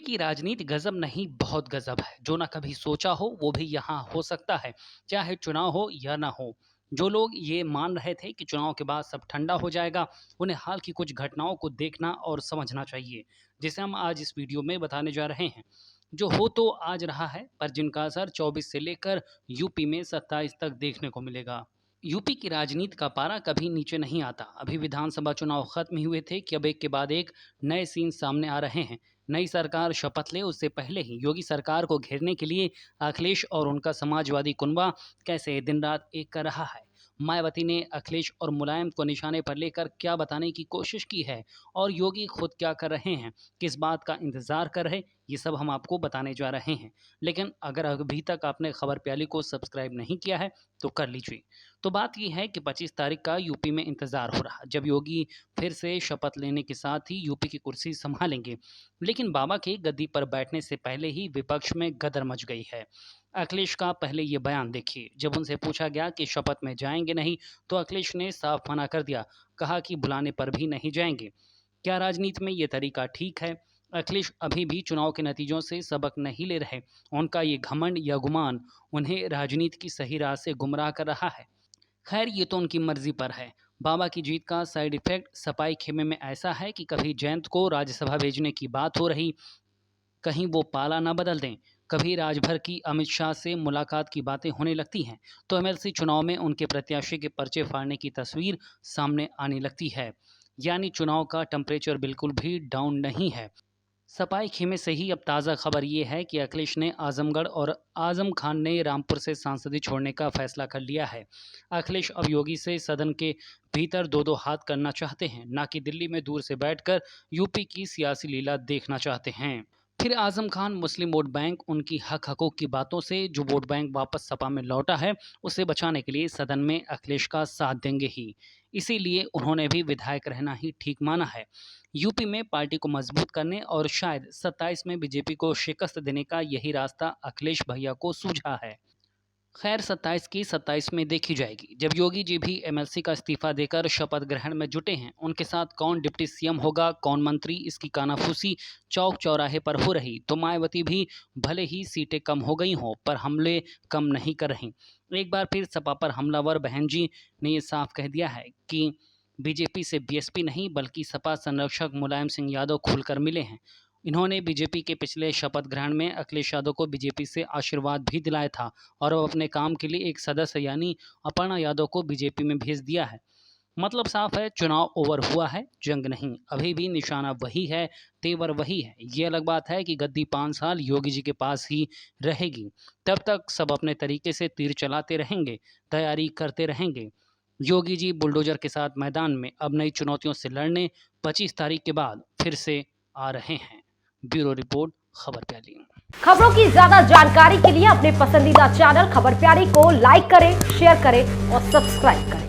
की राजनीति गजब नहीं बहुत गजब है। जो ना कभी सोचा हो वो भी यहाँ हो सकता है, चाहे चुनाव हो या ना हो। जो लोग ये मान रहे थे कि चुनाव के बाद सब ठंडा हो जाएगा, उन्हें हाल की कुछ घटनाओं को देखना और समझना चाहिए, जिसे हम आज इस वीडियो में बताने जा रहे हैं। जो हो तो आज रहा है, पर जिनका असर 24 से लेकर यूपी में 27 तक देखने को मिलेगा। यूपी की राजनीति का पारा कभी नीचे नहीं आता। अभी विधानसभा चुनाव खत्म ही हुए थे कि अब एक के बाद एक नए सीन सामने आ रहे हैं। नई सरकार शपथ ले उससे पहले ही योगी सरकार को घेरने के लिए अखिलेश और उनका समाजवादी कुनबा कैसे दिन रात एक कर रहा है। मायावती ने अखिलेश और मुलायम को निशाने पर लेकर क्या बताने की कोशिश की है, और योगी खुद क्या कर रहे हैं, किस बात का इंतजार कर रहे, ये सब हम आपको बताने जा रहे हैं। लेकिन अगर अभी तक आपने खबर प्याली को सब्सक्राइब नहीं किया है तो कर लीजिए। तो बात यह है कि 25 तारीख का यूपी में इंतजार हो रहा, जब योगी फिर से शपथ लेने के साथ ही यूपी की कुर्सी संभालेंगे। लेकिन बाबा के गद्दी पर बैठने से पहले ही विपक्ष में गदर मच गई है। अखिलेश का पहले ये बयान देखिए। जब उनसे पूछा गया कि शपथ में जाएंगे नहीं, तो अखिलेश ने साफ मना कर दिया। कहा कि बुलाने पर भी नहीं जाएंगे। क्या राजनीति में ये तरीका ठीक है? अखिलेश अभी भी चुनाव के नतीजों से सबक नहीं ले रहे। उनका ये घमंड या गुमान उन्हें राजनीति की सही राह से गुमराह कर रहा है। खैर, ये तो उनकी मर्जी पर है। बाबा की जीत का साइड इफेक्ट सपाई खेमे में ऐसा है कि कभी जयंत को राज्यसभा भेजने की बात हो रही, कहीं वो पाला ना बदल दें। कभी राजभर की अमित शाह से मुलाकात की बातें होने लगती हैं, तो एमएलसी चुनाव में उनके प्रत्याशी के पर्चे फाड़ने की तस्वीर सामने आने लगती है। यानी चुनाव का टेम्परेचर बिल्कुल भी डाउन नहीं है। सपाई खेमे से ही अब ताज़ा खबर ये है कि अखिलेश ने आजमगढ़ और आजम खान ने रामपुर से सांसदी छोड़ने का फैसला कर लिया है। अखिलेश अब योगी से सदन के भीतर दो दो हाथ करना चाहते हैं, ना कि दिल्ली में दूर से बैठकर यूपी की सियासी लीला देखना चाहते हैं। फिर आजम खान मुस्लिम वोट बैंक, उनकी हक हकूक की बातों से जो वोट बैंक वापस सपा में लौटा है, उसे बचाने के लिए सदन में अखिलेश का साथ देंगे ही। इसीलिए उन्होंने भी विधायक रहना ही ठीक माना है। यूपी में पार्टी को मजबूत करने और शायद 27 में बीजेपी को शिकस्त देने का यही रास्ता अखिलेश भैया को सूझा है। खैर, 27 की 27 में देखी जाएगी। जब योगी जी भी एमएलसी का इस्तीफा देकर शपथ ग्रहण में जुटे हैं, उनके साथ कौन डिप्टी सीएम होगा, कौन मंत्री, इसकी कानाफूसी चौक चौराहे पर हो रही, तो मायावती भी भले ही सीटें कम हो गई हों, पर हमले कम नहीं कर रही। एक बार फिर सपा पर हमलावर बहन जी ने ये साफ कह दिया है कि बीजेपी से बीएसपी नहीं, बल्कि सपा संरक्षक मुलायम सिंह यादव खुलकर मिले हैं। इन्होंने बीजेपी के पिछले शपथ ग्रहण में अखिलेश यादव को बीजेपी से आशीर्वाद भी दिलाया था, और अब अपने काम के लिए एक सदस्य यानी अपर्णा यादव को बीजेपी में भेज दिया है। मतलब साफ है, चुनाव ओवर हुआ है, जंग नहीं। अभी भी निशाना वही है, तेवर वही है। ये अलग बात है कि गद्दी 5 साल योगी जी के पास ही रहेगी। तब तक सब अपने तरीके से तीर चलाते रहेंगे, तैयारी करते रहेंगे। योगी जी बुलडोजर के साथ मैदान में अब नई चुनौतियों से लड़ने 25 तारीख के बाद फिर से आ रहे हैं। ब्यूरो रिपोर्ट, खबर प्याली। खबरों की ज्यादा जानकारी के लिए अपने पसंदीदा चैनल खबर प्यारी को लाइक करें, शेयर करें और सब्सक्राइब करें।